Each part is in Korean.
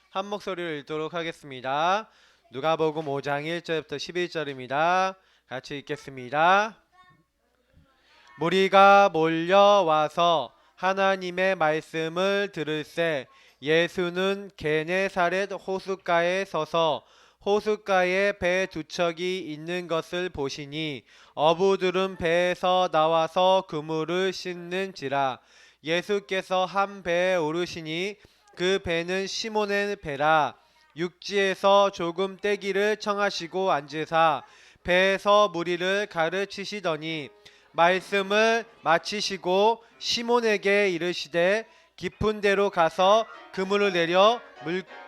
한 목소리를 읽도록 하겠습니다. 누가복음 5장 1절부터 11절입니다. 같이 읽겠습니다. 무리가 몰려와서 하나님의 말씀을 들을새 예수는 게네사렛 호숫가에 서서 호숫가에 배 두 척이 있는 것을 보시니 어부들은 배에서 나와서 그물을 씻는지라. 예수께서 한 배에 오르시니 그 배는 시몬의 배라. 육지에서 조금 떼기를 청하시고 앉으사 배에서 무리를 가르치시더니 말씀을 마치시고 시몬에게 이르시되 깊은 데로 가서 그물을 내려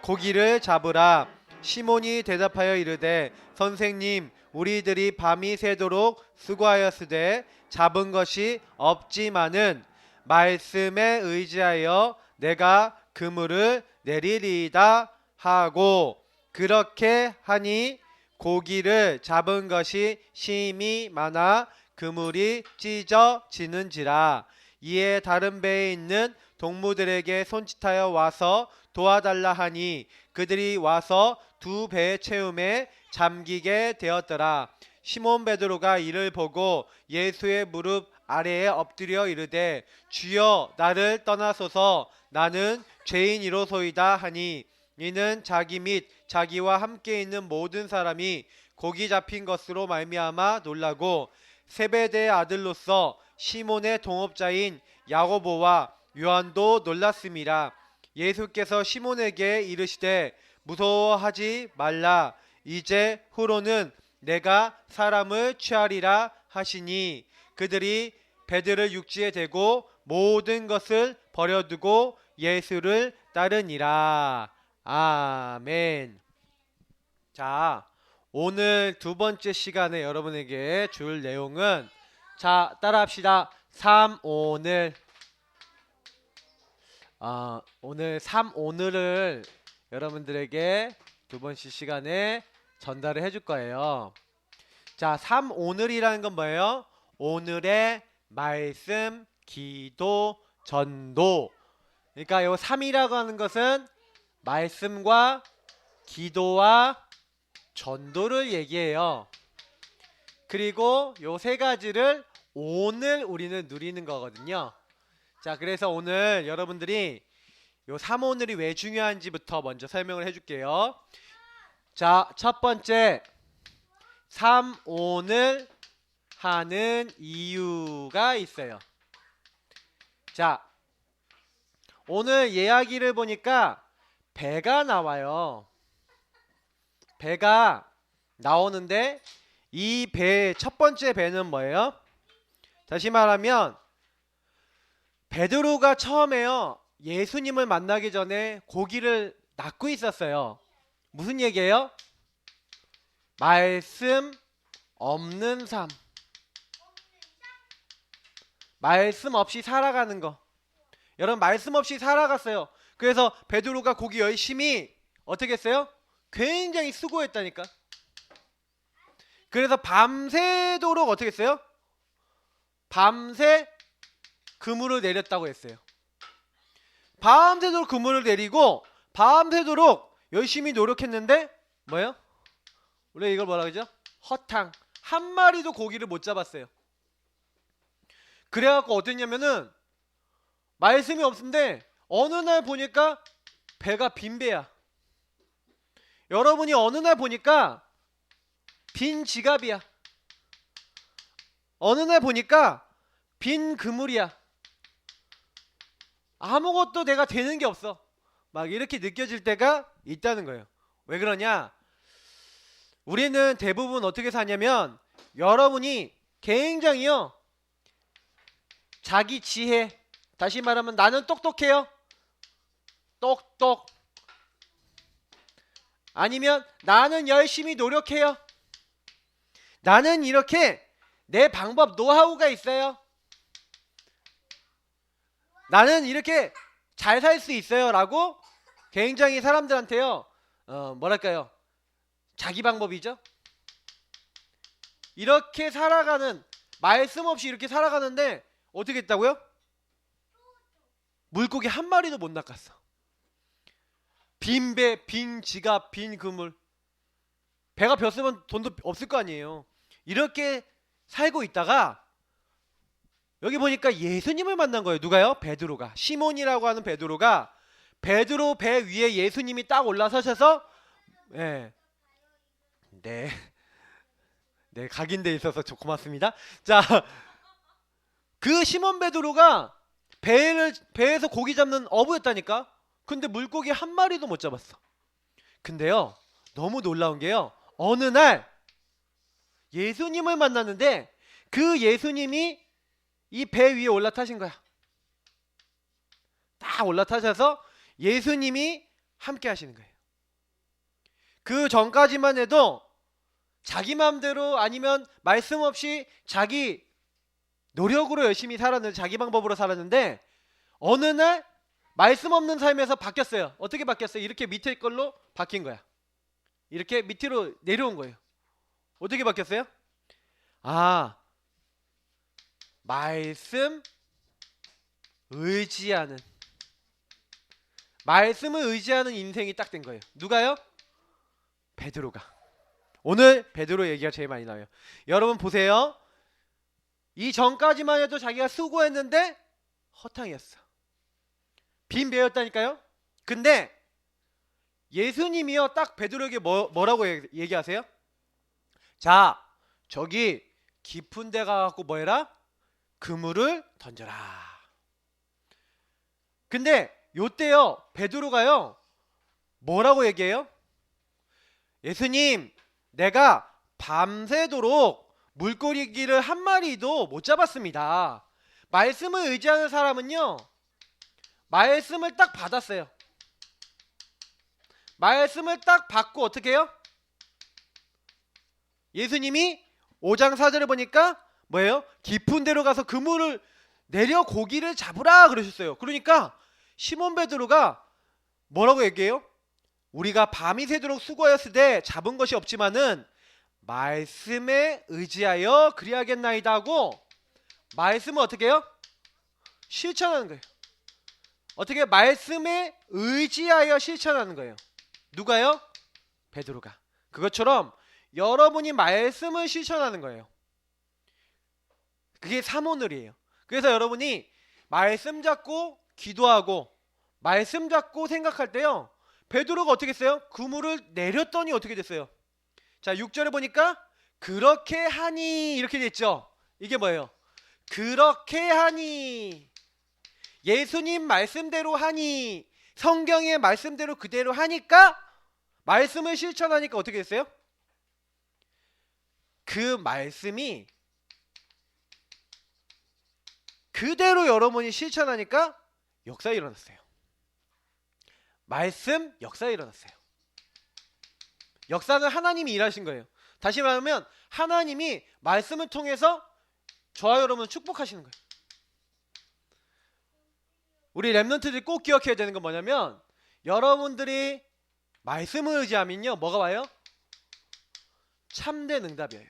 고기를 잡으라. 시몬이 대답하여 이르되 선생님, 우리들이 밤이 새도록 수고하였으되 잡은 것이 없지만은 말씀에 의지하여 내가 그물을 내리리이다 하고, 그렇게 하니 고기를 잡은 것이 심히 많아 그물이 찢어지는지라. 이에 다른 배에 있는 동무들에게 손짓하여 와서 도와달라 하니 그들이 와서 두 배의 채움에 잠기게 되었더라. 시몬 베드로가 이를 보고 예수의 무릎 아래에 엎드려 이르되 주여, 나를 떠나소서, 나는 죄인이로소이다 하니, 이는 자기 및 자기와 함께 있는 모든 사람이 고기 잡힌 것으로 말미암아 놀라고 세베대의 아들로서 시몬의 동업자인 야고보와 요한도 놀랐음이라. 예수께서 시몬에게 이르시되 무서워하지 말라. 이제 후로는 내가 사람을 취하리라 하시니 그들이 배들을 육지에 대고 모든 것을 버려두고 예수를 따르니라. 아멘. 자, 오늘 두 번째 시간에 여러분에게 줄 내용은, 자, 따라합시다. 삼오늘. 오늘 삼오늘을 여러분들에게 두 번째 시간에 전달을 해줄 거예요. 자, 삼오늘이라는 건 뭐예요? 오늘의 말씀, 기도, 전도. 그러니까 이 3이라고 하는 것은 말씀과 기도와 전도를 얘기해요. 그리고 요 세 가지를 오늘 우리는 누리는 거거든요. 자, 그래서 오늘 여러분들이 요 3오늘이 왜 중요한지부터 먼저 설명을 해줄게요. 자, 첫 번째, 3오늘 하는 이유가 있어요. 자, 오늘 이야기를 보니까 배가 나와요. 배가 나오는데 이 배, 첫 번째 배는 뭐예요? 다시 말하면 베드로가 처음에요, 예수님을 만나기 전에 고기를 낚고 있었어요. 무슨 얘기예요? 말씀 없는 삶. 말씀 없이 살아가는 거. 여러분, 말씀 없이 살아갔어요. 그래서 베드로가 고기 열심히 어떻게 했어요? 굉장히 수고했다니까. 그래서 밤새도록 어떻게 했어요? 밤새 그물을 내렸다고 했어요. 밤새도록 그물을 내리고 밤새도록 열심히 노력했는데 뭐예요? 우리가 이걸 뭐라 그러죠? 허탕. 한 마리도 고기를 못 잡았어요. 그래갖고 어땠냐면은 말씀이 없는데 어느 날 보니까 배가 빈 배야. 여러분이 어느 날 보니까 빈 지갑이야. 어느 날 보니까 빈 그물이야. 아무것도 내가 되는 게 없어. 막 이렇게 느껴질 때가 있다는 거예요. 왜 그러냐? 우리는 대부분 어떻게 사냐면 여러분이 굉장히요, 자기 지혜, 다시 말하면 나는 똑똑해요. 똑똑. 아니면 나는 열심히 노력해요. 나는 이렇게 내 방법, 노하우가 있어요. 나는 이렇게 잘 살 수 있어요 라고 굉장히 사람들한테요, 뭐랄까요, 자기 방법이죠. 이렇게 살아가는, 말씀 없이 이렇게 살아가는데 어떻게 했다고요? 물고기 한 마리도 못 낚았어. 빈 배, 빈 지갑, 빈 그물. 배가 멉으면 돈도 없을 거 아니에요. 이렇게 살고 있다가 여기 보니까 예수님을 만난 거예요. 누가요? 베드로가. 시몬이라고 하는 베드로가 베드로 배 위에 예수님이 딱 올라서셔서 네, 네, 네 각인돼 있어서 고맙습니다. 자, 그 시몬 베드로가 배에서 고기 잡는 어부였다니까. 근데 물고기 한 마리도 못 잡았어. 근데요, 너무 놀라운 게요, 어느 날 예수님을 만났는데 그 예수님이 이 배 위에 올라타신 거야. 딱 올라타셔서 예수님이 함께 하시는 거예요. 그 전까지만 해도 자기 마음대로 아니면 말씀 없이 자기 노력으로 열심히 살았는데, 자기 방법으로 살았는데 어느 날 말씀 없는 삶에서 바뀌었어요. 어떻게 바뀌었어요? 이렇게 밑에 걸로 바뀐 거야. 이렇게 밑으로 내려온 거예요. 어떻게 바뀌었어요? 아, 말씀 의지하는, 말씀을 의지하는 인생이 딱 된 거예요. 누가요? 베드로가. 오늘 베드로 얘기가 제일 많이 나와요. 여러분 보세요. 이 전까지만 해도 자기가 수고했는데 허탕이었어. 빈 배였다니까요. 근데 예수님이요 딱 베드로에게 뭐라고 얘기하세요? 자, 저기 깊은 데 가갖고 뭐 해라? 그물을 던져라. 근데 요때요 베드로가요 뭐라고 얘기해요? 예수님, 내가 밤새도록 물고기를 한 마리도 못 잡았습니다. 말씀을 의지하는 사람은요, 말씀을 딱 받았어요. 말씀을 딱 받고 어떻게 해요? 예수님이 5장 4절에 보니까 뭐예요? 깊은 데로 가서 그물을 내려 고기를 잡으라 그러셨어요. 그러니까 시몬 베드로가 뭐라고 얘기해요? 우리가 밤이 새도록 수고하였으되 잡은 것이 없지만은 말씀에 의지하여 그리하겠나이다 하고 말씀을 어떻게 해요? 실천하는 거예요. 어떻게? 말씀에 의지하여 실천하는 거예요. 누가요? 베드로가. 그것처럼 여러분이 말씀을 실천하는 거예요. 그게 사모늘이에요. 그래서 여러분이 말씀 잡고 기도하고 말씀 잡고 생각할 때요, 베드로가 어떻게 했어요? 그물을 내렸더니 어떻게 됐어요? 자, 6절에 보니까 그렇게 하니 이렇게 됐죠. 이게 뭐예요? 그렇게 하니, 예수님 말씀대로 하니, 성경의 말씀대로 그대로 하니까, 말씀을 실천하니까 어떻게 됐어요? 그 말씀이 그대로 여러분이 실천하니까 역사 일어났어요. 말씀 역사 일어났어요. 역사는 하나님이 일하신 거예요. 다시 말하면 하나님이 말씀을 통해서 저와 여러분을 축복하시는 거예요. 우리 랩런트들이 꼭 기억해야 되는 건 뭐냐면, 여러분들이 말씀을 의지하면요 뭐가 와요? 참된 응답이에요.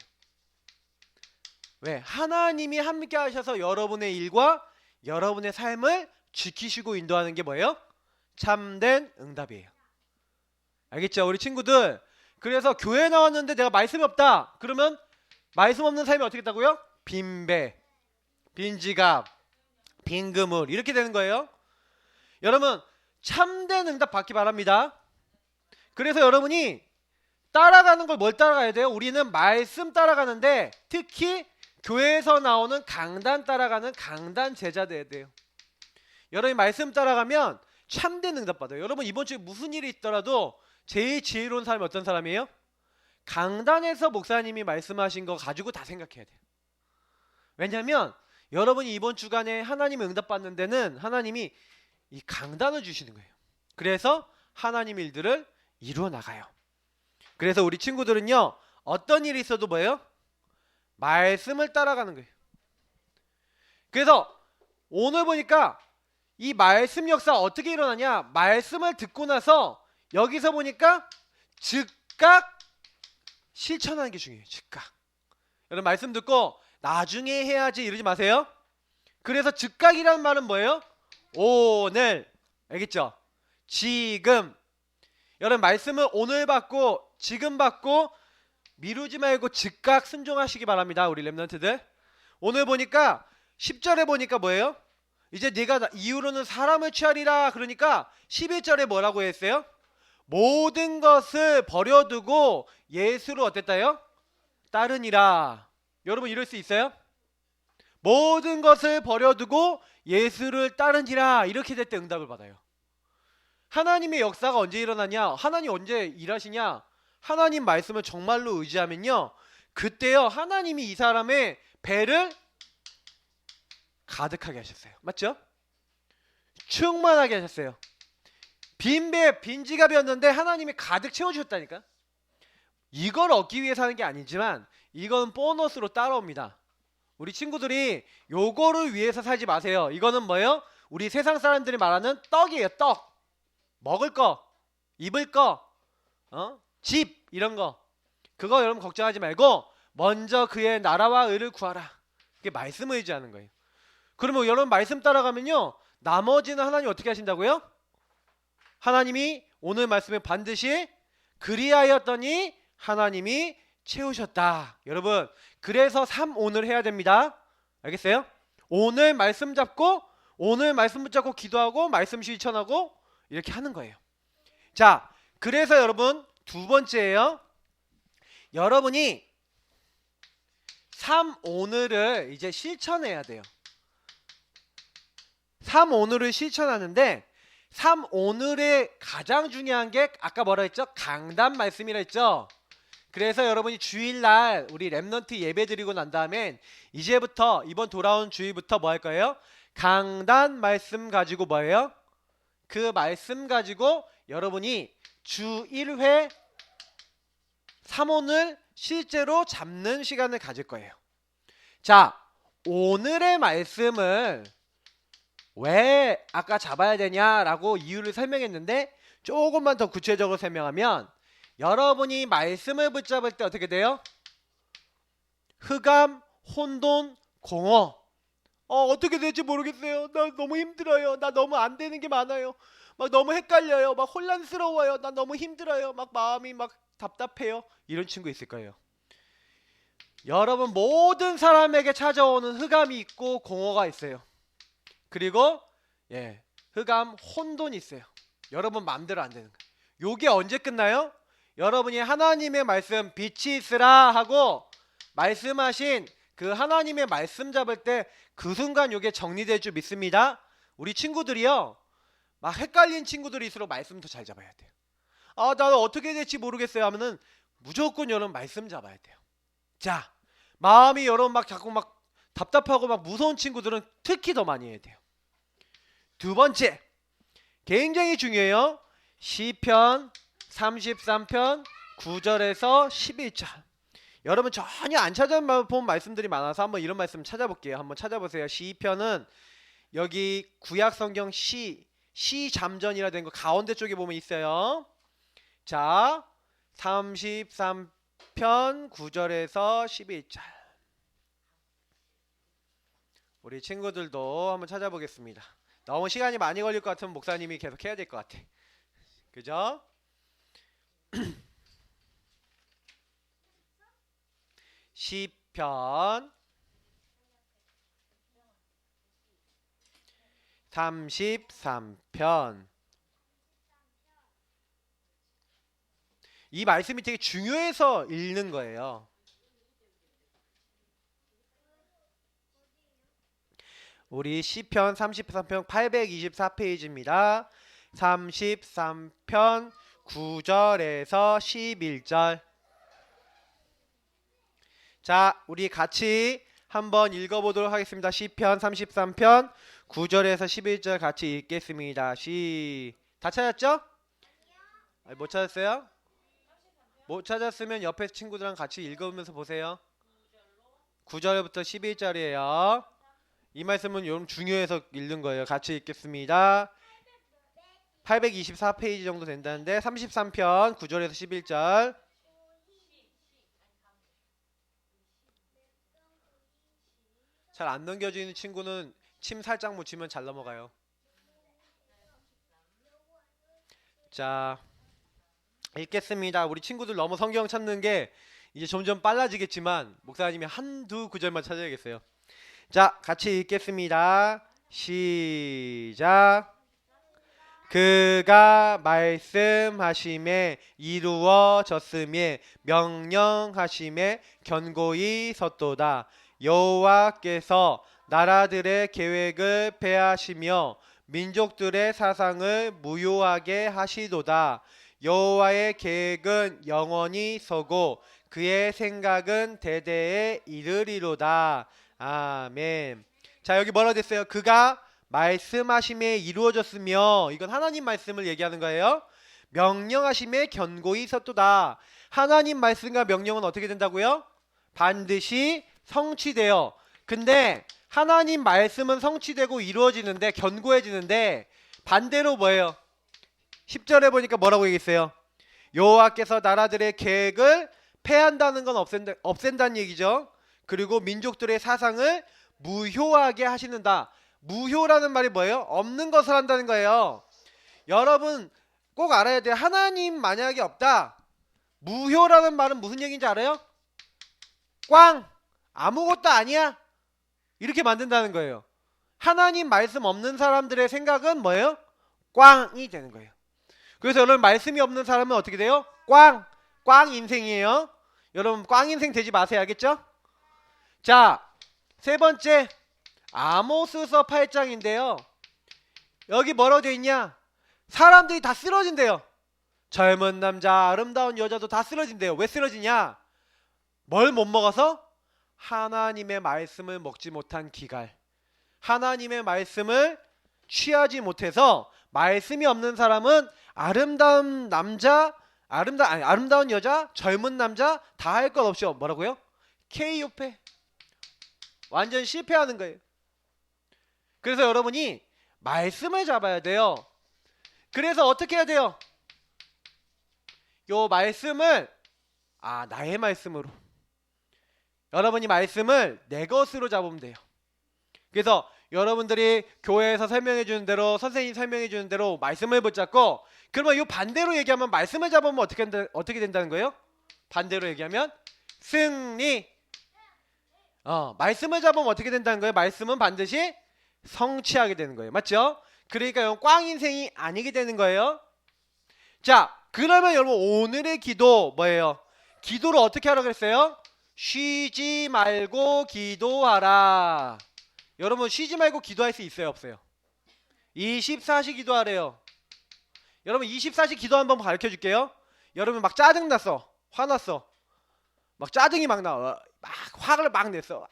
왜? 하나님이 함께 하셔서 여러분의 일과 여러분의 삶을 지키시고 인도하는 게 뭐예요? 참된 응답이에요. 알겠죠? 우리 친구들, 그래서 교회 나왔는데 내가 말씀이 없다 그러면 말씀 없는 삶이 어떻게 됐다고요? 빈배, 빈지갑, 빈그물 이렇게 되는 거예요. 여러분 참된 응답 받기 바랍니다. 그래서 여러분이 따라가는 걸 뭘 따라가야 돼요? 우리는 말씀 따라가는데 특히 교회에서 나오는 강단 따라가는 강단 제자 돼야 돼요. 여러분이 말씀 따라가면 참된 응답 받아요. 여러분 이번 주에 무슨 일이 있더라도 제일 지혜로운 사람이 어떤 사람이에요? 강단에서 목사님이 말씀하신 거 가지고 다 생각해야 돼요. 왜냐하면 여러분이 이번 주간에 하나님의 응답 받는 데는 하나님이 이 강단을 주시는 거예요. 그래서 하나님 일들을 이루어 나가요. 그래서 우리 친구들은요 어떤 일이 있어도 뭐예요? 말씀을 따라가는 거예요. 그래서 오늘 보니까 이 말씀 역사 어떻게 일어나냐, 말씀을 듣고 나서 여기서 보니까 즉각 실천하는 게 중요해요. 즉각. 여러분 말씀 듣고 나중에 해야지 이러지 마세요. 그래서 즉각이라는 말은 뭐예요? 오늘. 알겠죠? 지금. 여러분 말씀은 오늘 받고 지금 받고 미루지 말고 즉각 순종하시기 바랍니다. 우리 렘넌트들. 오늘 보니까 10절에 보니까 뭐예요? 이제 네가 이후로는 사람을 취하리라. 그러니까 11절에 뭐라고 했어요? 모든 것을 버려두고 예수를 어땠다요? 따르니라. 여러분 이럴 수 있어요? 모든 것을 버려두고 예수를 따르니라. 이렇게 될 때 응답을 받아요. 하나님의 역사가 언제 일어나냐? 하나님 언제 일하시냐? 하나님 말씀을 정말로 의지하면요, 그때요 하나님이 이 사람의 배를 가득하게 하셨어요. 맞죠? 충만하게 하셨어요. 빈배, 빈지갑이었는데 하나님이 가득 채워주셨다니까. 이걸 얻기 위해 사는 게 아니지만 이건 보너스로 따라옵니다. 우리 친구들이 요거를 위해서 살지 마세요. 이거는 뭐예요? 우리 세상 사람들이 말하는 떡이에요. 떡. 먹을 거, 입을 거, 집 이런 거. 그거 여러분 걱정하지 말고 먼저 그의 나라와 의를 구하라. 그게 말씀을 의지하는 거예요. 그러면 여러분 말씀 따라가면요, 나머지는 하나님 어떻게 하신다고요? 하나님이 오늘 말씀에 반드시 그리하였더니 하나님이 채우셨다. 여러분 그래서 3오늘 해야 됩니다. 알겠어요? 오늘 말씀 잡고 오늘 말씀 붙잡고 기도하고 말씀 실천하고 이렇게 하는 거예요. 자, 그래서 여러분 두 번째예요. 여러분이 3오늘을 이제 실천해야 돼요. 3오늘을 실천하는데 3오늘의 가장 중요한 게 아까 뭐라 했죠? 강단 말씀이라 했죠? 그래서 여러분이 주일날 우리 렘넌트 예배 드리고 난 다음엔 이제부터 이번 돌아온 주일부터 뭐 할 거예요? 강단 말씀 가지고 뭐예요? 그 말씀 가지고 여러분이 주 1회 3오늘 실제로 잡는 시간을 가질 거예요. 자, 오늘의 말씀을 왜 아까 잡아야 되냐라고 이유를 설명했는데 조금만 더 구체적으로 설명하면 여러분이 말씀을 붙잡을 때 어떻게 돼요? 흑암, 혼돈, 공허. 어떻게 될지 모르겠어요. 나 너무 힘들어요. 나 너무 안 되는 게 많아요. 막 너무 헷갈려요. 막 혼란스러워요. 나 너무 힘들어요. 막 마음이 막 답답해요. 이런 친구 있을 거예요. 여러분 모든 사람에게 찾아오는 흑암이 있고 공허가 있어요. 그리고 흑암, 혼돈이 있어요. 여러분 마음대로 안 되는 거예요. 요게 언제 끝나요? 여러분이 하나님의 말씀 빛이 있으라 하고 말씀하신 그 하나님의 말씀 잡을 때 그 순간 요게 정리될 줄 믿습니다. 우리 친구들이요, 막 헷갈린 친구들일수록 말씀 더 잘 잡아야 돼요. 나는 어떻게 될지 모르겠어요 하면은 무조건 여러분 말씀 잡아야 돼요. 자, 마음이 여러분 막 자꾸 막 답답하고 막 무서운 친구들은 특히 더 많이 해야 돼요. 두 번째, 굉장히 중요해요. 시편 33편 9절에서 11절. 여러분 전혀 안 찾아본 말씀들이 많아서 한번 이런 말씀 찾아볼게요. 한번 찾아보세요. 시편은 여기 구약 성경 시 잠전이라 된 거 가운데 쪽에 보면 있어요. 자, 33편 9절에서 11절. 우리 친구들도 한번 찾아보겠습니다. 너무 시간이 많이 걸릴 것 같으면 목사님이 계속 해야 될 것 같아. 그죠? 시편 33편. 이 말씀이 되게 중요해서 읽는 거예요. 우리 시편 33편 824페이지입니다. 33편 9절에서 11절. 자, 우리 같이 한번 읽어보도록 하겠습니다. 시편 33편 9절에서 11절 같이 읽겠습니다. 다 찾았죠? 못 찾았어요? 못 찾았으면 옆에 친구들랑 같이 읽으면서 보세요. 9절부터 11절이에요. 이 말씀은 여러분 중요해서 읽는 거예요. 같이 읽겠습니다. 824페이지 정도 된다는데 33편 9절에서 11절. 잘 안 넘겨지는 친구는 침 살짝 묻히면 잘 넘어가요. 자, 읽겠습니다. 우리 친구들 너무 성경 찾는 게 이제 점점 빨라지겠지만 목사님이 한두 구절만 찾아야겠어요. 자, 같이 읽겠습니다. 시작. 그가 말씀하심에 이루어졌음에 명령하심에 견고히 섰도다. 여호와께서 나라들의 계획을 폐하시며 민족들의 사상을 무효하게 하시도다. 여호와의 계획은 영원히 서고 그의 생각은 대대에 이르리로다. 아멘. 자, 여기 뭐라고 됐어요? 그가 말씀하심에 이루어졌으며, 이건 하나님 말씀을 얘기하는 거예요. 명령하심에 견고히 섰도다. 하나님 말씀과 명령은 어떻게 된다고요? 반드시 성취돼요. 근데 하나님 말씀은 성취되고 이루어지는데, 견고해지는데, 반대로 뭐예요? 10절에 보니까 뭐라고 얘기했어요? 여호와께서 나라들의 계획을 폐한다는 건 없앤다는 얘기죠. 그리고 민족들의 사상을 무효하게 하시는다. 무효라는 말이 뭐예요? 없는 것을 한다는 거예요. 여러분 꼭 알아야 돼요. 하나님 만약에 없다. 무효라는 말은 무슨 얘기인지 알아요? 꽝! 아무것도 아니야. 이렇게 만든다는 거예요. 하나님 말씀 없는 사람들의 생각은 뭐예요? 꽝이 되는 거예요. 그래서 여러분 말씀이 없는 사람은 어떻게 돼요? 꽝! 꽝 인생이에요. 여러분 꽝 인생 되지 마세요. 알겠죠? 자, 세 번째 아모스서 8장인데요. 여기 뭐라고 되어 있냐? 사람들이 다 쓰러진대요. 젊은 남자, 아름다운 여자도 다 쓰러진대요. 왜 쓰러지냐? 뭘 못 먹어서? 하나님의 말씀을 먹지 못한 기갈. 하나님의 말씀을 취하지 못해서 말씀이 없는 사람은 아름다운 남자, 아름다운 여자, 젊은 남자 다 할 것 없이 뭐라고요? KO패. 완전 실패하는 거예요. 그래서 여러분이 말씀을 잡아야 돼요. 그래서 어떻게 해야 돼요? 요 말씀을 나의 말씀으로, 여러분이 말씀을 내 것으로 잡으면 돼요. 그래서 여러분들이 교회에서 설명해 주는 대로, 선생님 설명해 주는 대로 말씀을 붙잡고, 그러면 요 반대로 얘기하면 말씀을 잡으면 어떻게 된다는 거예요? 반대로 얘기하면 승리. 말씀을 잡으면 어떻게 된다는 거예요? 말씀은 반드시 성취하게 되는 거예요. 맞죠? 그러니까 이건 꽝 인생이 아니게 되는 거예요. 자, 그러면 여러분 오늘의 기도 뭐예요? 기도를 어떻게 하라고 그랬어요? 쉬지 말고 기도하라. 여러분 쉬지 말고 기도할 수 있어요? 없어요? 24시 기도하래요. 여러분 24시 기도 한번 가르쳐 줄게요. 여러분 막 짜증났어. 화났어. 막 짜증이 막 나와. 막 화를 막 냈어.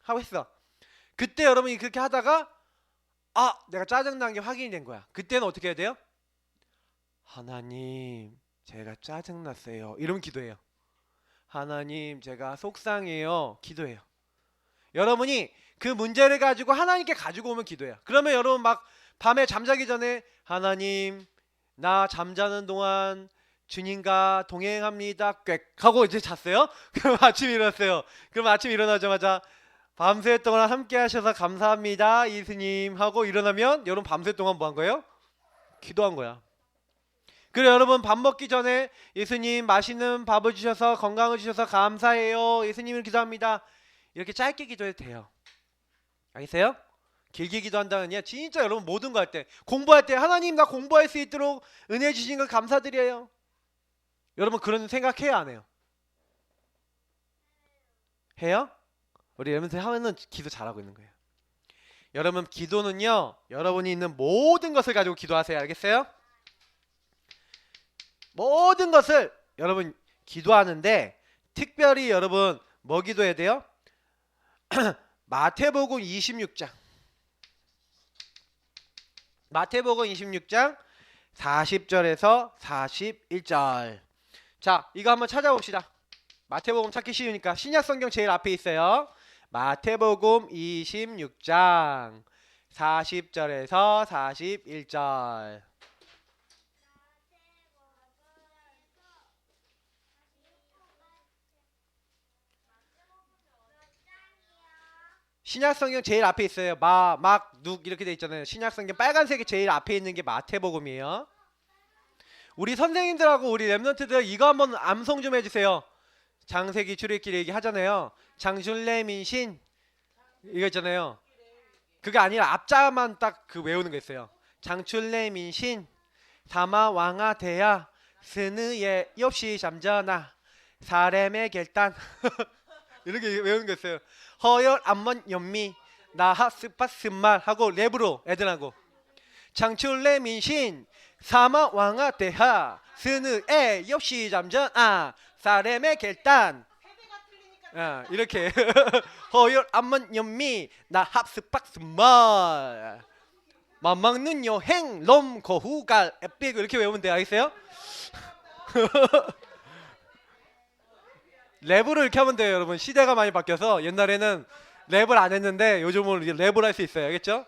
하고 있어. 그때 여러분이 그렇게 하다가 내가 짜증난 게 확인이 된 거야. 그때는 어떻게 해야 돼요? 하나님, 제가 짜증났어요. 이러면 기도해요. 하나님, 제가 속상해요. 기도해요. 여러분이 그 문제를 가지고 하나님께 가지고 오면 기도해요. 그러면 여러분 막 밤에 잠자기 전에 하나님, 나 잠자는 동안 주님과 동행합니다. 꽥 하고 이제 잤어요. 그럼 아침에 일어났어요. 그럼 아침에 일어나자마자 밤새 동안 함께 하셔서 감사합니다, 예수님 하고 일어나면 여러분 밤새 동안 뭐 한 거예요? 기도한 거야. 그래 여러분 밥 먹기 전에 예수님 맛있는 밥을 주셔서 건강을 주셔서 감사해요. 예수님을 기도합니다. 이렇게 짧게 기도해도 돼요. 알겠어요? 길게 기도한다는 게 진짜 여러분 모든 거 할 때, 공부할 때 하나님 나 공부할 수 있도록 은혜 주신 걸 감사드려요. 여러분 그런 생각해요 안 해요? 해요? 우리 여러분들 하면은 기도 잘하고 있는 거예요. 여러분 기도는요 여러분이 있는 모든 것을 가지고 기도하세요. 알겠어요? 모든 것을 여러분 기도하는데 특별히 여러분 뭐 기도해야 돼요? 마태복음 26장 마태복음 26장 40절에서 41절. 자, 이거 한번 찾아봅시다. 마태복음 찾기 쉬우니까 신약성경 제일 앞에 있어요. 마태복음 26장 40절에서 41절. 신약성경 제일 앞에 있어요. 막, 누 이렇게 돼 있잖아요. 신약성경 빨간색이 제일 앞에 있는 게 마태복음이에요. 우리 선생님들하고 우리 랩런트들 이거 한번 암송 좀 해주세요. 장세기 출애굽기 얘기 하잖아요. 장슐레 민신 이거 있잖아요. 그게 아니라 앞자만 딱 그 외우는 거 있어요. 장출레 민신 사마 왕아 대야 스느예 엽시 잠전아 사렘의 결단 이렇게 외우는 거 있어요. 허열 암먼 연미 나하 스파 스말 하고 랩으로 애들하고 장출레 민신 사마 왕아 대하 스느예 엽시 잠전아 사렘의 결단 이렇게 허열 암먼 연미 나 합스박스말 맘먹는 여행 롬 거후갈 에픽 이렇게 외우면 돼요. 알겠어요? 랩으로 이렇게 하면 돼요. 여러분 시대가 많이 바뀌어서 옛날에는 랩을 안 했는데 요즘은 이제 랩을 할 수 있어요. 알겠죠?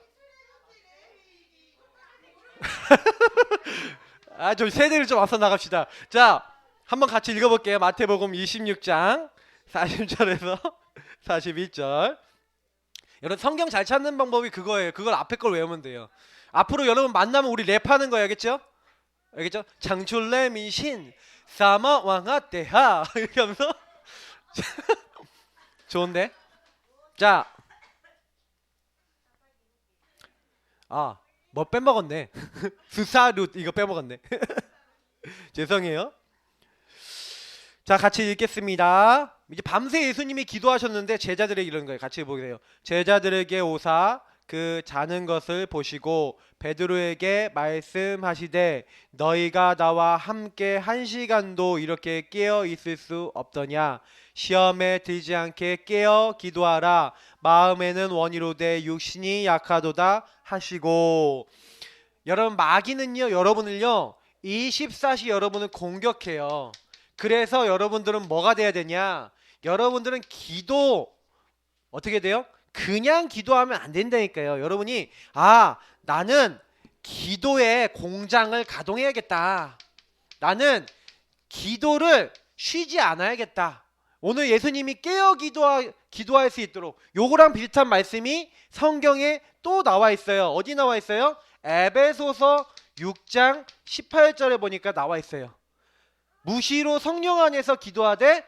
좀 세대를 좀 앞서 나갑시다. 자 한번 같이 읽어볼게요. 마태복음 26장 40절에서 41절. 여러분 성경 잘 찾는 방법이 그거예요. 그걸 앞에 걸 외우면 돼요. 앞으로 여러분 만나면 우리 랩하는 거예요. 알겠죠? 알겠죠? 장출레 민신 사마 왕아 대하 이렇게 하면서 좋은데? 자, 뭐 빼먹었네. 수사룻 이거 빼먹었네. 죄송해요. 자 같이 읽겠습니다. 이제 밤새 예수님이 기도하셨는데 제자들에게 이런 거예요. 같이 보세요. 제자들에게 오사 그 자는 것을 보시고 베드로에게 말씀하시되 너희가 나와 함께 1시간도 이렇게 깨어 있을 수 없더냐. 시험에 들지 않게 깨어 기도하라. 마음에는 원이로되 육신이 약하도다 하시고. 여러분 마귀는요 여러분을요 24시 여러분을 공격해요. 그래서 여러분들은 뭐가 돼야 되냐? 여러분들은 기도 어떻게 돼요? 그냥 기도하면 안 된다니까요. 여러분이 나는 기도의 공장을 가동해야겠다. 나는 기도를 쉬지 않아야겠다. 오늘 예수님이 깨어 기도할 수 있도록 요거랑 비슷한 말씀이 성경에 또 나와 있어요. 어디 나와 있어요? 에베소서 6장 18절에 보니까 나와 있어요. 무시로 성령 안에서 기도하되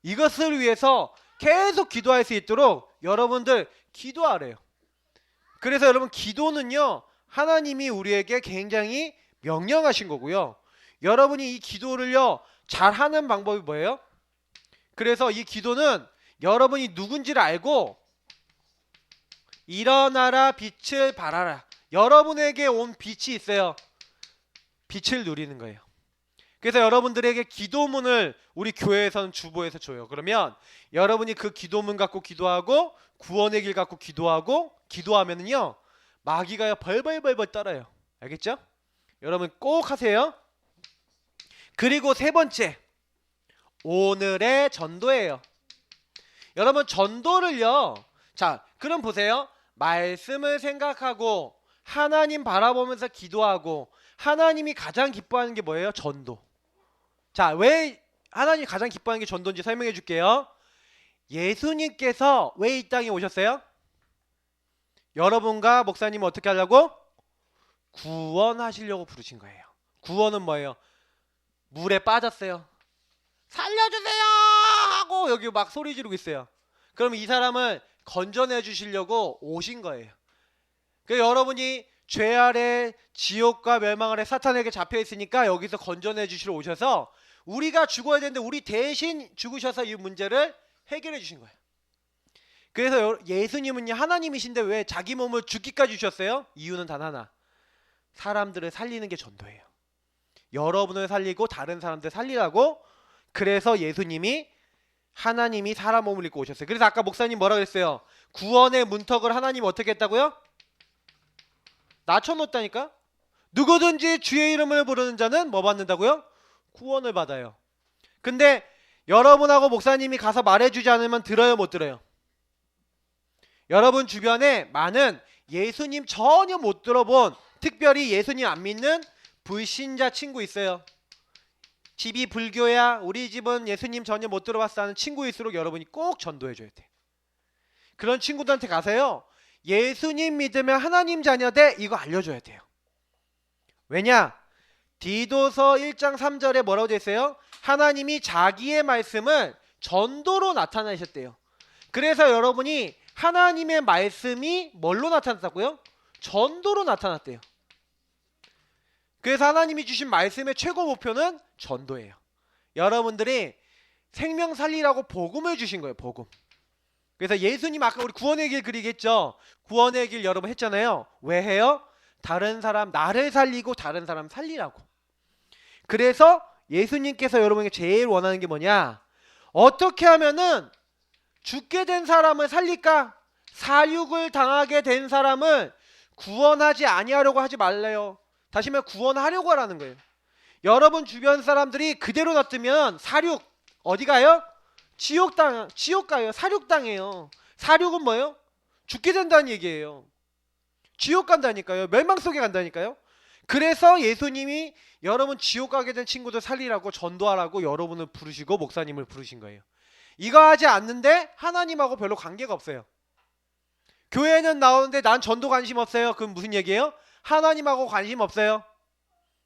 이것을 위해서 계속 기도할 수 있도록 여러분들 기도하래요. 그래서 여러분 기도는요 하나님이 우리에게 굉장히 명령하신 거고요. 여러분이 이 기도를요 잘하는 방법이 뭐예요? 그래서 이 기도는 여러분이 누군지를 알고 일어나라 빛을 발하라. 여러분에게 온 빛이 있어요. 빛을 누리는 거예요. 그래서 여러분들에게 기도문을 우리 교회에서는 주보에서 줘요. 그러면 여러분이 그 기도문 갖고 기도하고 구원의 길 갖고 기도하면은요 마귀가요 벌벌벌벌 떨어요. 알겠죠? 여러분 꼭 하세요. 그리고 세 번째 오늘의 전도예요. 여러분 전도를요 자 그럼 보세요. 말씀을 생각하고 하나님 바라보면서 기도하고 하나님이 가장 기뻐하는 게 뭐예요? 전도. 자, 왜 하나님이 가장 기뻐하는 게 전도인지 설명해 줄게요. 예수님께서 왜 이 땅에 오셨어요? 여러분과 목사님은 어떻게 하려고? 구원하시려고 부르신 거예요. 구원은 뭐예요? 물에 빠졌어요. 살려주세요! 하고 여기 막 소리 지르고 있어요. 그럼 이 사람을 건져내 주시려고 오신 거예요. 그러니까 여러분이 죄 아래 지옥과 멸망 아래 사탄에게 잡혀 있으니까 여기서 건져내 주시러 오셔서 우리가 죽어야 되는데 우리 대신 죽으셔서 이 문제를 해결해 주신 거예요. 그래서 예수님은요 하나님이신데 왜 자기 몸을 죽기까지 주셨어요? 이유는 단 하나. 사람들을 살리는 게 전도예요. 여러분을 살리고 다른 사람들 살리라고. 그래서 예수님이 하나님이 사람 몸을 입고 오셨어요. 그래서 아까 목사님 뭐라 그랬어요? 구원의 문턱을 하나님 어떻게 했다고요? 낮춰놓았다니까. 누구든지 주의 이름을 부르는 자는 뭐 받는다고요? 구원을 받아요. 근데 여러분하고 목사님이 가서 말해주지 않으면 들어요 못 들어요? 여러분 주변에 많은 예수님 전혀 못 들어본 특별히 예수님 안 믿는 불신자 친구 있어요. 집이 불교야 우리 집은 예수님 전혀 못 들어봤어 하는 친구일수록 여러분이 꼭 전도해줘야 돼. 그런 친구들한테 가서요 예수님 믿으면 하나님 자녀 돼 이거 알려줘야 돼요. 왜냐? 디도서 1장 3절에 뭐라고 되어 있어요? 하나님이 자기의 말씀을 전도로 나타내셨대요. 그래서 여러분이 하나님의 말씀이 뭘로 나타났다고요? 전도로 나타났대요. 그래서 하나님이 주신 말씀의 최고 목표는 전도예요. 여러분들이 생명 살리라고 복음을 주신 거예요. 복음. 그래서 예수님 아까 우리 구원의 길 그리겠죠. 구원의 길 여러분 했잖아요. 왜 해요? 다른 사람 나를 살리고 다른 사람 살리라고. 그래서 예수님께서 여러분에게 제일 원하는 게 뭐냐? 어떻게 하면은 죽게 된 사람을 살릴까? 사육을 당하게 된 사람을 구원하지 아니하려고 하지 말래요. 다시 말해 구원하려고 하라는 거예요. 여러분 주변 사람들이 그대로 놔두면 사육 어디 가요? 지옥 가요. 사육 당해요. 사육은 뭐예요? 죽게 된다는 얘기예요. 지옥 간다니까요. 멸망 속에 간다니까요. 그래서 예수님이 여러분 지옥 가게 된 친구들 살리라고 전도하라고 여러분을 부르시고 목사님을 부르신 거예요. 이거 하지 않는데 하나님하고 별로 관계가 없어요. 교회는 나오는데 난 전도 관심 없어요. 그럼 무슨 얘기예요? 하나님하고 관심 없어요.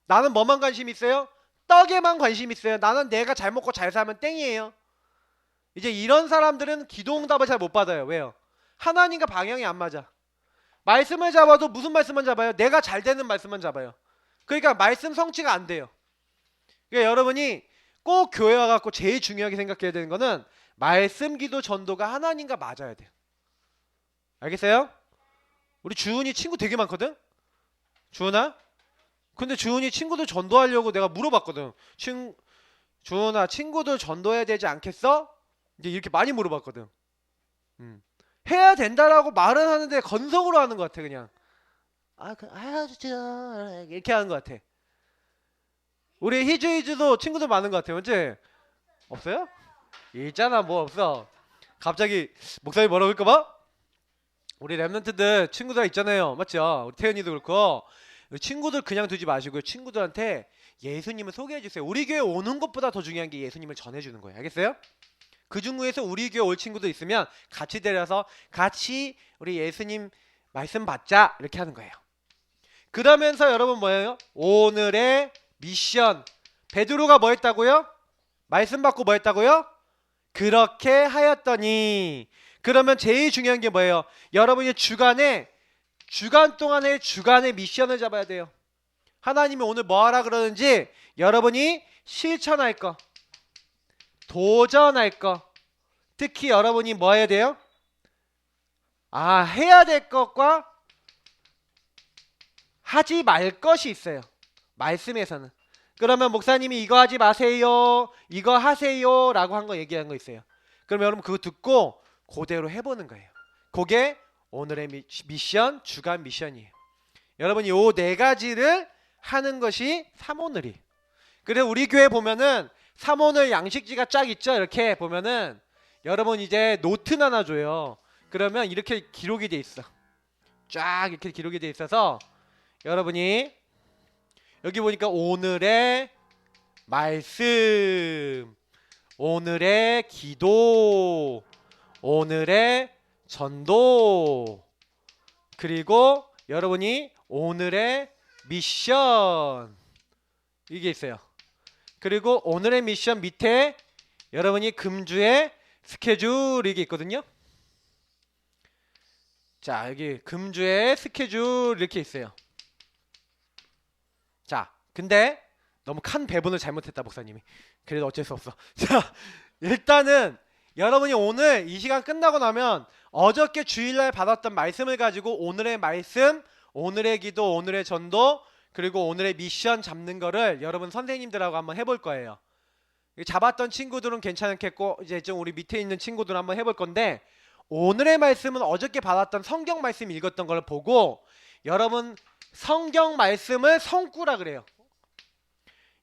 나는 뭐만 관심 있어요? 떡에만 관심 있어요. 나는 내가 잘 먹고 잘 살면 땡이에요. 이제 이런 사람들은 기도응답을 잘 못 받아요. 왜요? 하나님과 방향이 안 맞아. 말씀을 잡아도 무슨 말씀만 잡아요? 내가 잘 되는 말씀만 잡아요. 그러니까 말씀 성취가 안 돼요. 그러니까 여러분이 꼭 교회 와갖고 제일 중요하게 생각해야 되는 거는 말씀 기도 전도가 하나님과 맞아야 돼요. 알겠어요? 우리 주은이 친구 되게 많거든? 주은아? 근데 주은이 친구들 전도하려고 내가 물어봤거든. 주은아 친구들 전도해야 되지 않겠어? 이제 이렇게 많이 물어봤거든. 해야 된다라고 말은 하는데 건성으로 하는 것 같아 그냥. 해야죠 이렇게 하는 것 같아. 우리 희주도 친구들 많은 것 같아요. 언제? 없어요? 있잖아 뭐 없어. 갑자기 목사님 뭐라고 할까봐? 우리 랩런트들 친구들 있잖아요. 맞죠? 우리 태연이도 그렇고 친구들 그냥 두지 마시고요. 친구들한테 예수님을 소개해주세요. 우리 교회 오는 것보다 더 중요한 게 예수님을 전해주는 거예요. 알겠어요? 그 중에서 우리 교회 올 친구도 있으면 같이 데려서 같이 우리 예수님 말씀 받자 이렇게 하는 거예요. 그러면서 여러분 뭐예요? 오늘의 미션. 베드로가 뭐 했다고요? 말씀 받고 뭐 했다고요? 그렇게 하였더니. 그러면 제일 중요한 게 뭐예요? 여러분이 주간 동안에 주간의 미션을 잡아야 돼요. 하나님이 오늘 뭐 하라 그러는지 여러분이 실천할 거, 도전할 거. 특히 여러분이 뭐 해야 돼요? 해야 될 것과 하지 말 것이 있어요. 말씀에서는. 그러면 목사님이 이거 하지 마세요, 이거 하세요 라고 한 거 얘기한 거 있어요. 그럼 여러분 그거 듣고 그대로 해보는 거예요. 그게 오늘의 미션, 주간 미션이에요. 여러분이 요 네 가지를 하는 것이 삼오늘이. 그래서 우리 교회 보면은 삼오늘 양식지가 쫙 있죠. 이렇게 보면은 여러분 이제 노트 하나 줘요. 그러면 이렇게 기록이 돼 있어. 쫙 이렇게 기록이 돼 있어서 여러분이 여기 보니까 오늘의 말씀, 오늘의 기도, 오늘의 전도, 그리고 여러분이 오늘의 미션 이게 있어요. 그리고 오늘의 미션 밑에 여러분이 금주의 스케줄 이게 있거든요. 자 여기 금주의 스케줄 이렇게 있어요. 자 근데 너무 큰 배분을 잘못했다 목사님이. 그래도 어쩔 수 없어. 자 일단은 여러분이 오늘 이 시간 끝나고 나면 어저께 주일날 받았던 말씀을 가지고 오늘의 말씀, 오늘의 기도, 오늘의 전도, 그리고 오늘의 미션 잡는 거를 여러분 선생님들하고 한번 해볼 거예요. 잡았던 친구들은 괜찮겠고 이제 좀 우리 밑에 있는 친구들 한번 해볼 건데, 오늘의 말씀은 어저께 받았던 성경 말씀 읽었던 걸 보고 여러분 성경 말씀을 성구라 그래요.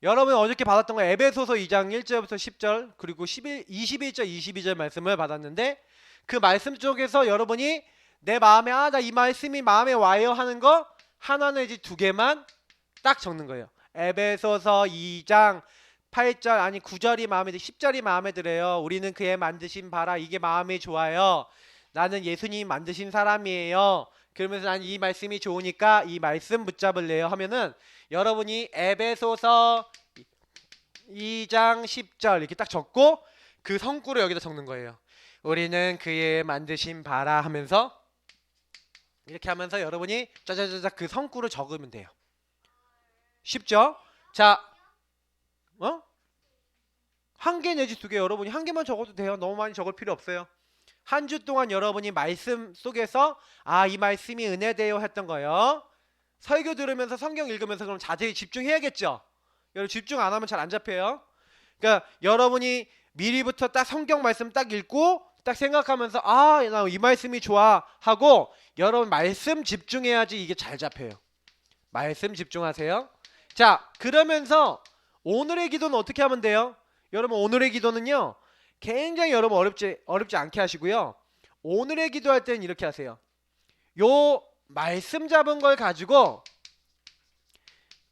여러분 어저께 받았던 거 에베소서 2장 1절부터 10절 그리고 21절 22절 말씀을 받았는데, 그 말씀 쪽에서 여러분이 내 마음에 나 이 말씀이 마음에 와요 하는 거 하나 내지 두 개만 딱 적는 거예요. 에베소서 2장 8절 아니 9절이 마음에 들어 10절이 마음에 들어요. 우리는 그의 만드신 바라 이게 마음에 좋아요. 나는 예수님이 만드신 사람이에요. 그러면서 난 이 말씀이 좋으니까 이 말씀 붙잡을래요 하면은 여러분이 에베소서 2장 10절 이렇게 딱 적고 그 성구를 여기다 적는 거예요. 우리는 그의 만드신 바라 하면서 이렇게 하면서 여러분이 짜자자자 그 성구를 적으면 돼요. 쉽죠? 자, 한 개 내지 두 개 여러분이 한 개만 적어도 돼요. 너무 많이 적을 필요 없어요. 한 주 동안 여러분이 말씀 속에서 이 말씀이 은혜돼요 했던 거예요. 설교 들으면서 성경 읽으면서 그럼 자세히 집중해야겠죠. 여러분 집중 안 하면 잘 안 잡혀요. 그러니까 여러분이 미리부터 딱 성경 말씀 딱 읽고 딱 생각하면서 나 이 말씀이 좋아 하고 여러분 말씀 집중해야지 이게 잘 잡혀요. 말씀 집중하세요. 자, 그러면서 오늘의 기도는 어떻게 하면 돼요? 여러분 오늘의 기도는요 굉장히 여러분 어렵지 않게 하시고요. 오늘의 기도할 때는 이렇게 하세요. 요 말씀 잡은 걸 가지고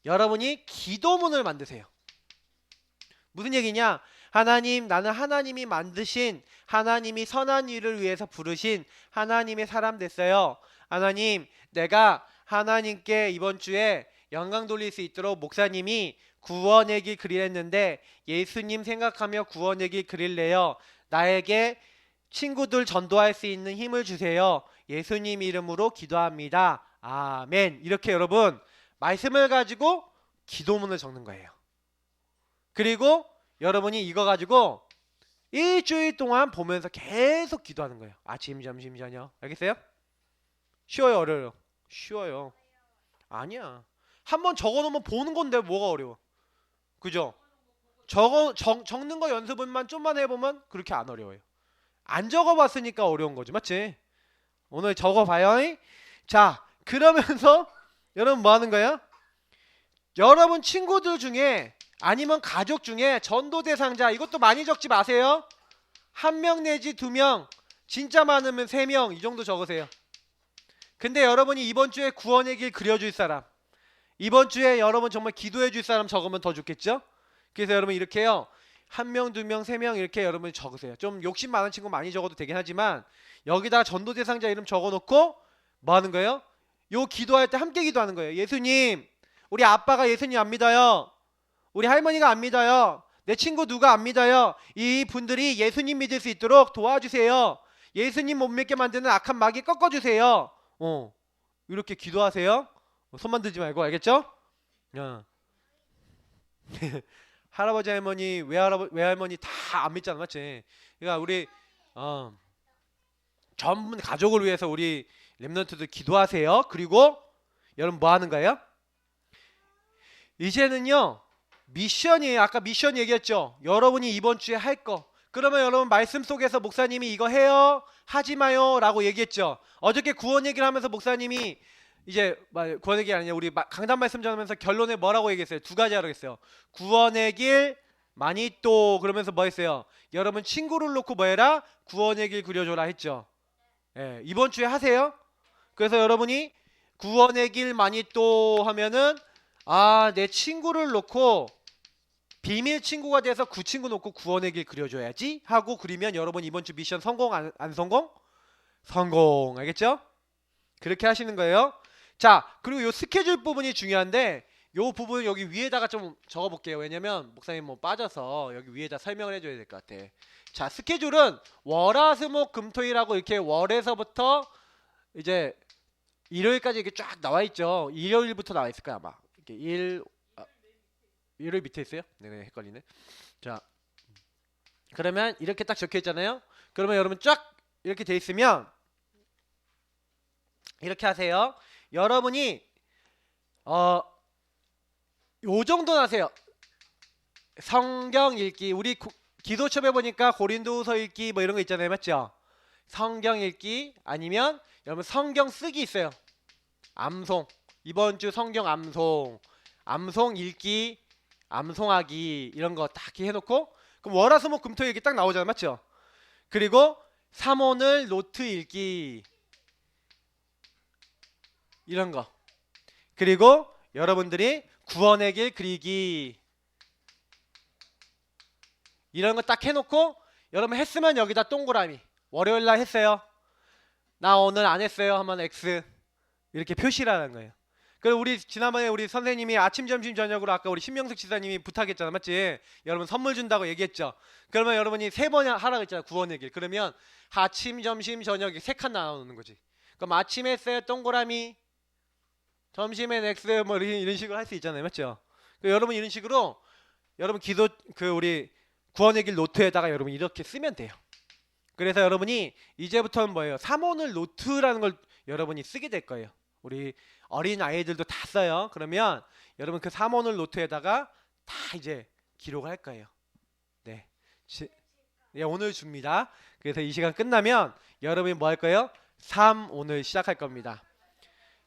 여러분이 기도문을 만드세요. 무슨 얘기냐? 하나님, 나는 하나님이 만드신, 하나님이 선한 일을 위해서 부르신 하나님의 사람 됐어요. 하나님, 내가 하나님께 이번 주에 영광 돌릴 수 있도록 목사님이 구원의 길 그리랬는데 예수님 생각하며 구원의 길 그릴래요. 나에게 친구들 전도할 수 있는 힘을 주세요. 예수님 이름으로 기도합니다. 아멘. 이렇게 여러분 말씀을 가지고 기도문을 적는 거예요. 그리고 여러분이 이거 가지고 일주일 동안 보면서 계속 기도하는 거예요. 아침, 점심, 저녁. 알겠어요? 쉬워요, 어려워요? 쉬워요. 아니야. 한번 적어놓으면 보는 건데 뭐가 어려워? 그죠? 적는 거 연습만 좀만 해보면 그렇게 안 어려워요. 안 적어봤으니까 어려운 거지, 맞지? 오늘 적어봐요. 자, 그러면서 여러분 뭐 하는 거예요? 여러분 친구들 중에 아니면 가족 중에 전도 대상자 이것도 많이 적지 마세요. 1명 내지 2명, 진짜 많으면 3명 이 정도 적으세요. 근데 여러분이 이번 주에 구원의 길 그려줄 사람, 이번 주에 여러분 정말 기도해 줄 사람 적으면 더 좋겠죠? 그래서 여러분 이렇게 해요. 1명, 2명, 3명 이렇게 여러분이 적으세요. 좀 욕심 많은 친구 많이 적어도 되긴 하지만 여기다가 전도 대상자 이름 적어놓고 뭐 하는 거예요? 요 기도할 때 함께 기도하는 거예요. 예수님, 우리 아빠가 예수님 안 믿어요. 우리 할머니가 안 믿어요. 내 친구 누가 안 믿어요. 이 분들이 예수님 믿을 수 있도록 도와주세요. 예수님 못 믿게 만드는 악한 마귀 꺾어주세요. 이렇게 기도하세요. 손만 들지 말고, 알겠죠? 할아버지 할머니 외할머니 다 안 믿잖아, 맞지? 그러니까 우리 전부 가족을 위해서 우리 렘넌트들 기도하세요. 그리고 여러분 뭐 하는 거예요? 이제는요 미션이에요. 아까 미션 얘기했죠. 여러분이 이번 주에 할 거. 그러면 여러분 말씀 속에서 목사님이 이거 해요 하지 마요 라고 얘기했죠. 어저께 구원 얘기를 하면서 목사님이 이제 구원 얘기 아니냐 우리 강단 말씀 전하면서 결론에 뭐라고 얘기했어요? 2가지 하라고 했어요. 구원의 길 많이 또 그러면서 뭐 했어요? 여러분 친구를 놓고 뭐 해라? 구원의 길 그려줘라 했죠. 예, 이번 주에 하세요. 그래서 여러분이 구원의 길 많이 또 하면은 내 친구를 놓고 비밀 친구가 돼서 그 친구 놓고 구원의 길 그려줘야지 하고 그리면 여러분 이번 주 미션 성공 안 성공? 성공. 알겠죠? 그렇게 하시는 거예요. 자, 그리고 요 스케줄 부분이 중요한데 요 부분 여기 위에다가 좀 적어볼게요. 왜냐면 목사님 뭐 빠져서 여기 위에다 설명을 해줘야 될 것 같아. 자, 스케줄은 월화수목금토일하고 이렇게 월에서부터 이제 일요일까지 이렇게 쫙 나와 있죠. 일요일부터 나와 있을 거야 아마. 이렇게 일요일 밑에 있어요? 네, 헷갈리네. 자, 그러면 이렇게 딱 적혀 있잖아요. 그러면 여러분 쫙 이렇게 돼 있으면 이렇게 하세요. 여러분이 요 정도는 하세요. 성경 읽기. 우리 기도첩에 보니까 고린도후서 읽기 뭐 이런 거 있잖아요, 맞죠? 성경 읽기 아니면 여러분 성경 쓰기 있어요. 암송. 이번 주 성경 암송, 암송 읽기, 암송하기 이런 거 딱 해놓고 그럼 월화수목금토 읽기 딱 나오잖아요, 맞죠? 그리고 3오늘 노트 읽기 이런 거. 그리고 여러분들이 구원의 길 그리기 이런 거 딱 해놓고 여러분 했으면 여기다 동그라미. 월요일날 했어요. 나 오늘 안 했어요 하면 X. 이렇게 표시를 하는 거예요. 그리고 우리 지난번에 우리 선생님이 아침, 점심, 저녁으로 아까 우리 신명숙 지사님이 부탁했잖아, 맞지? 여러분 선물 준다고 얘기했죠. 그러면 여러분이 3번 하라고 했잖아, 구원의 길. 그러면 아침, 점심, 저녁 3칸 나누는 거지. 그럼 아침에 쎄 동그라미, 점심엔 X 뭐 이런 식으로 할 수 있잖아요, 맞죠? 여러분 이런 식으로 여러분 기도 우리 구원의 길 노트에다가 여러분 이렇게 쓰면 돼요. 그래서 여러분이 이제부터는 뭐예요? 3오늘 노트라는 걸 여러분이 쓰게 될 거예요. 우리 어린 아이들도 다 써요. 그러면 여러분 그 3오늘 노트에다가 다 이제 기록을 할 거예요. 네, 네, 오늘 줍니다. 그래서 이 시간 끝나면 여러분이 뭐 할 거예요? 3오늘 시작할 겁니다.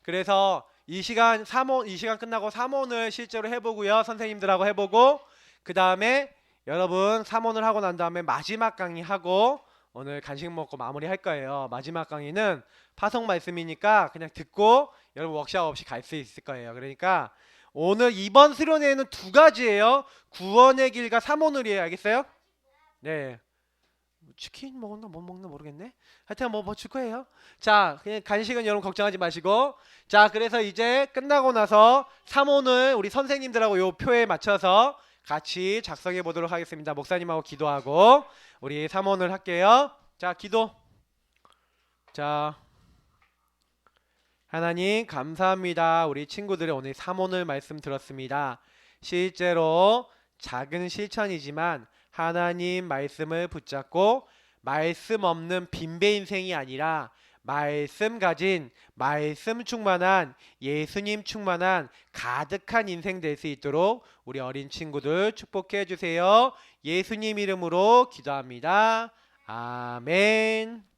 그래서 이 시간 끝나고 3오늘 실제로 해보고요. 선생님들하고 해보고 그 다음에 여러분 3오늘 하고 난 다음에 마지막 강의 하고 오늘 간식 먹고 마무리 할 거예요. 마지막 강의는 파송 말씀이니까 그냥 듣고 여러분 워크샵 없이 갈 수 있을 거예요. 그러니까 오늘 이번 수련회는 2가지예요. 구원의 길과 3오늘이에요. 알겠어요? 네. 치킨 먹었나 못 먹나 모르겠네. 하여튼 뭐 줄 거예요. 자, 그냥 간식은 여러분 걱정하지 마시고. 자, 그래서 이제 끝나고 나서 3오늘 우리 선생님들하고 요 표에 맞춰서 같이 작성해 보도록 하겠습니다. 목사님하고 기도하고 우리 3오늘 할게요. 자, 기도. 자, 하나님 감사합니다. 우리 친구들이 오늘 3오늘 말씀 들었습니다. 실제로 작은 실천이지만 하나님 말씀을 붙잡고 말씀 없는 빈배 인생이 아니라 말씀 가진 말씀 충만한 예수님 충만한 가득한 인생 될 수 있도록 우리 어린 친구들 축복해 주세요. 예수님 이름으로 기도합니다. 아멘.